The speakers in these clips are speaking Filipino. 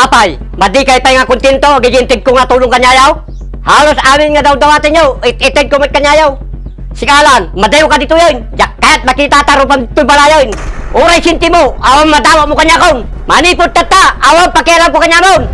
Apay, madi kay tayo nga kontento, gigintig ko nga tulong kanyayaw. Halos amin nga daw dawatin nyo, itig ko mat kanyayaw. Sikalan, madayo ka dito yun. Kahit makita taro pang ito'y balayon. Uray sinti mo, awang madawa mo kanya kong. Manipod tata, awang pakialam ko kanya mon.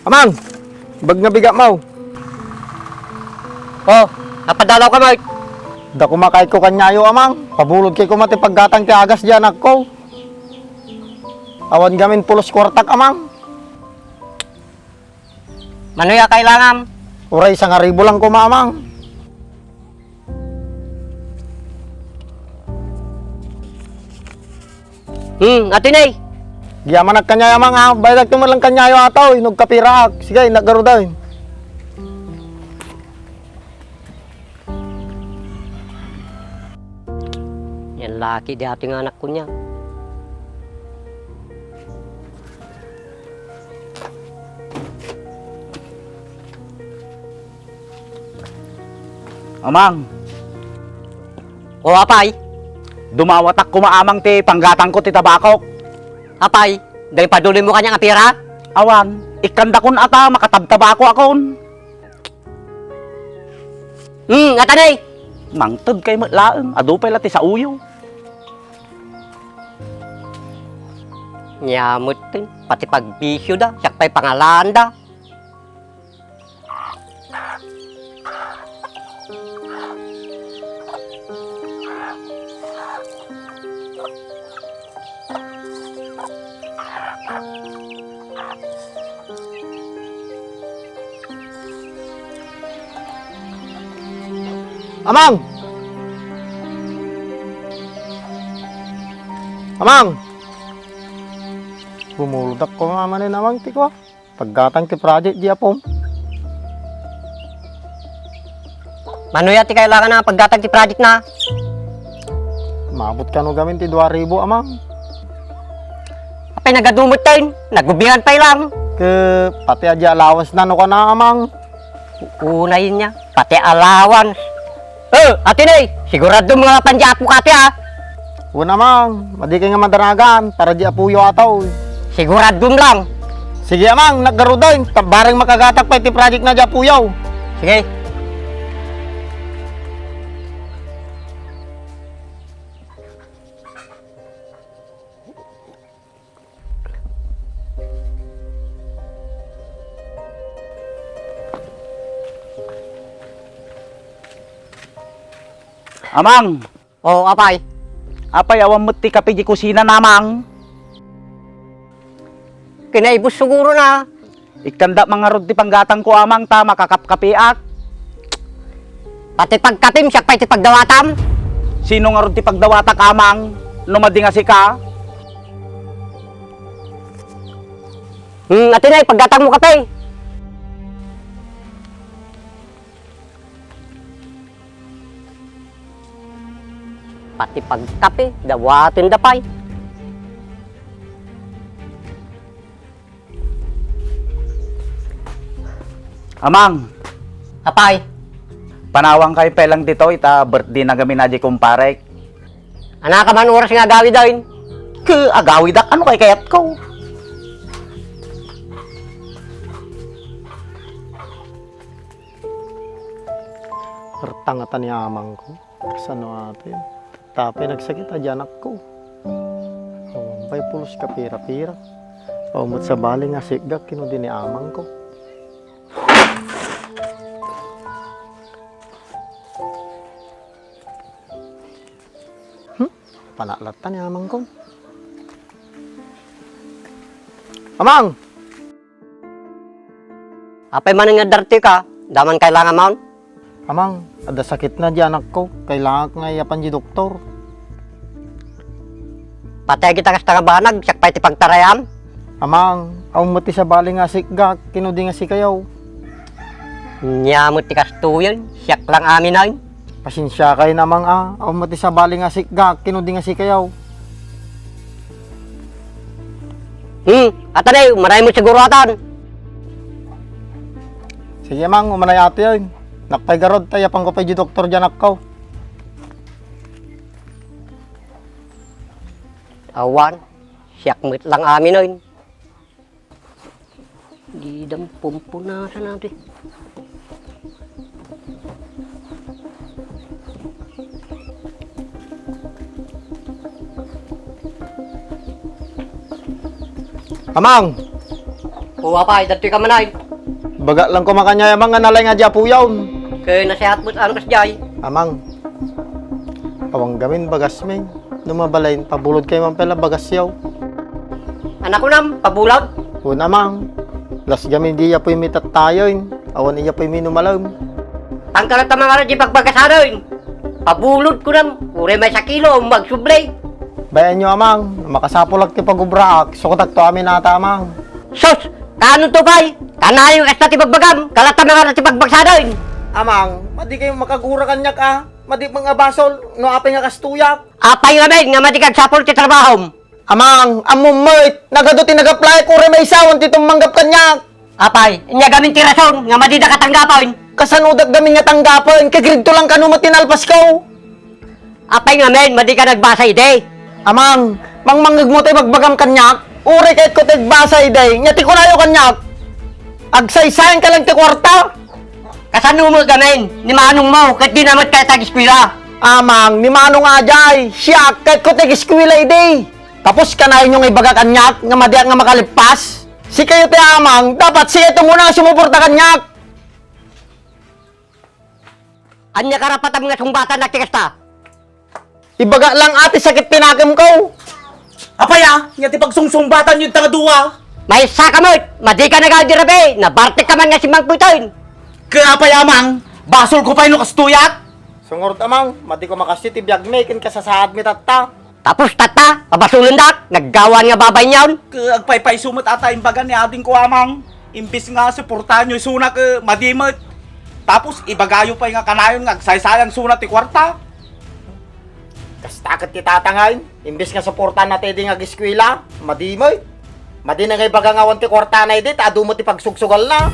Amang, bag nga biga mo. Oh, napadalaw ka Mark. Da kumakay ko kanyayo amang. Pabulod kay kumati paggatang ti agas diyan ako. Awan gamin pulos kwartak amang. Manoya kailangan. Uray 1,000 lang ko mamang. Atinay. Giyaman ak kanyayo amang ha. Bayad tumalang kanyayo ataw, inog kapirak. Sige, nagaro daw. Yan laki di ating anak ko niya. Amang, O apay, dumawatak ko maamang ti panggatang ko ti tabakok. apay, dahil paduloy mo kanya nga pira. Awan, ikanda kun ata makatabtabako akon. Atanay. Mangtod kay matlaeng, adupay lati sa uyo. Nyamot din, pati pagbisyo da, siyak pa'y pangalan da. Amang! Amang! Bumuludak ko nga manin amang ti ko. Paggatang ti project di apom. Manoya ti kailangan na paggatag ti project na. Maabot ka no gamin ti 2,000 amang. Apay nagadumot tayo, nagubihan pa lang. Ke pati aja allowance na no ka na amang. Unayin niya, pati allowance. Atinay, sigurado mga pandya po kati ha. Una mang, madi kay nga madaragan para di apuyo ataw. Sigurado lang. Sige amang, naggaro daw. Bareng makagatak pa iti project na di apuyaw. Sige. Amang, O apay, apay awan mo ti kapi di kusina namang. kinaibos siguro na. Ikanda mga rod ti panggatang ko amang ta makakapkapiak. Pati pagkatim, siyak pa'y ti pagdawatam. Sino nga rod ti pagdawatak amang? Lumadi nga si ka? Atinay, paggatang mo kape. Pati pagkape, dawatin dapay. Amang, Apay, panawang kay pelang dito, ita birthday na gamin na di kumparek. anak ka man oras nga gawi dawin. Ke agawi dak, ano kay kayat ko? Tangatan ni amang ko. Kasano atin? Tapi nagsakit aja anak ko. Oh, bay pulos ka pira-pira. Umot sa bali nga sigak kinudi ni amang ko. Panalatan ni amang ko. Amang! Apay man nga darte ka, daman kailangan maun. Amang, ada sakit na di anak ko. Kailangan nga iapan di doktor. Patay kita kas banag, siyak pa'y ti pagtarayam. Amang, aw mati sa bali nga sigak, kinudi nga si kayaw. Nyamot ti kastuyon, siyak lang amin na yun. Pasensya kayo namang mati sa bali nga sikga, kinudi nga si kayaw. Atanay, maray mo siguro atan. Sige mang, umanay ate yun. Nakpay garod, tayo pang ko pa yung doktor dyan akaw. Awan, siyak mo't lang amin na yun. Di dampumpo na sa natin. Amang, Uwa pa, dati ka manay. baga lang kumakanya amang nga nalay nga dya po yawn. Kaya nasihat mo't ano kas jay. Amang, awang gamin bagas ming. Numabalayin, pabulod kayo man pala bagas yaw. Anak ko nam, pabulad. Una mang, las gamin di ya po yung mitat tayo yun. Awan iya po yung minumalam. Tangkalat ang mga radyo pagbagkasado yun. Pabulod ko nam, ure may sa kilo, magsublay. Bayan nyo amang, makasapulag ti pagubraak, sukutak to amin nata amang. Sos, kaano to bay? Kanayo kas na tibagbagam, kalat ang mga radyo pagbagsado yun. Amang, madi kayong makagura kanyak madi mga basol, no apay nga kastuyak. Apay nga men, nga matikag sapol ti trabaho. Amang, amumert, nagado tinag-apply ko rin may isawan titong manggap kanyak. Apay, inya gamin ti rason, nga madida katanggapon. Kasanudag gamin nga tanggapon, kagridto lang kanuma tinalpas ko. Apay nga men, madi ka nagbasa ide. Amang, mangmanggag mo tayo magbagam kanyak, uri kahit ko tayo basa iday, nyati ko na yung kanyak. Agsaysayan ka lang ti kwarta. Kasano mo gamin, ni manong mo, kahit di namat kaya tag-eskwila. Amang, ni Manong Ajay, siya, kahit ko tig-eskwila iday. Tapos ka na inyong ibaga kanyak, nga madiak nga makalipas. Si kayo ti amang, dapat siya ito muna sumuporta kanyak. Anya karapat ang mga sumbatan na tikasta. Ibaga lang ate sakit pinakim ko. Apaya, nga ti pagsungsumbatan yung tangaduwa. May saka mo, madi ka nag-adirabe, nabartik ka man nga si Mang Putoy. Kaya apaya mang, basol ko pa yung kastuyat. Sungurot amang, madi ko makasiti biyagmekin ka sa saad mi tatta. Tapos tata, pabasulun dak, naggawan nga babay niyaon. Agpay-pay sumot ata imbaga ni ading ko amang. Imbis nga suportahan nyo sunak madimot. Tapos ibagayo pa nga kanayon nga saysayang sunat ti kwarta. Kastakot ti tatangayin, imbis nga suportan na tedi nga giskwila, madimoy. Madi na ngay baga nga wanti kwarta na edit, adu mo ti pagsugsugal na.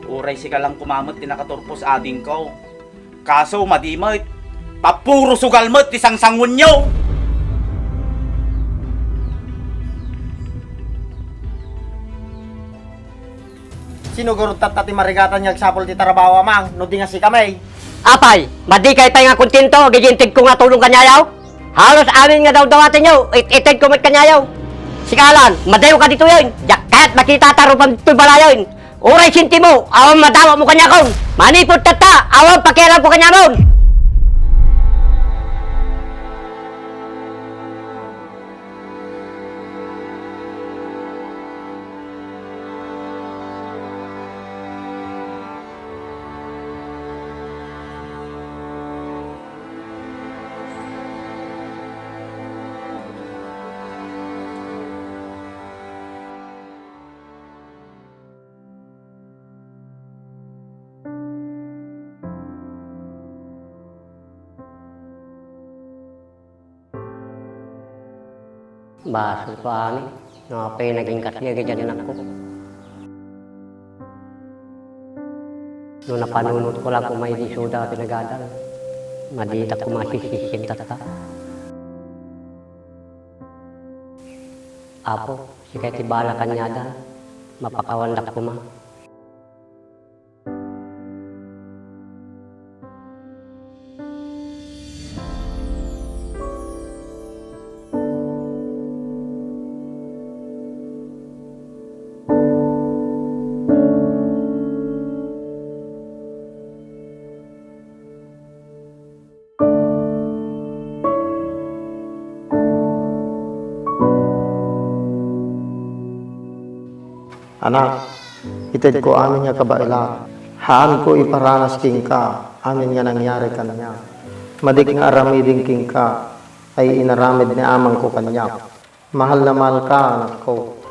Uray si ka lang kumamot ti nakaturpos ading ko. Kaso madimot. Papuro sugalmot ti sangsangun nyo. Sino garot tatati marigatan niya agsapol ti trabaho amang, no di nga si kamay. Apay, madi kay tayo nga kontento, gigintig ko nga tulong kanyayaw. Halos amin nga daw dawatin nyo, itig ko mat kanyayaw. Sikalan, madayo ka dito yun, kahit makita taro pang dito balayon. Uray sinti mo, awang madawa mo kanyakon. Manipot tata, awang pakialam ko kanyamon. Basol ko ani, napay naging kasiyaga dyan ako. Noong napanunod ko lang kung may disoda pinagadal, madita ko masisisin tata. Apo, si kay tibala kanyada, mapakawandak ko ma. Anak, itid ko amin nga kabaila. Haan ko iparanas king ka, amin nga nangyari kanya. Madik nga aramiding king ka, ay inaramid ni amang ko kanya. Mahal na mahal ka, anak ko.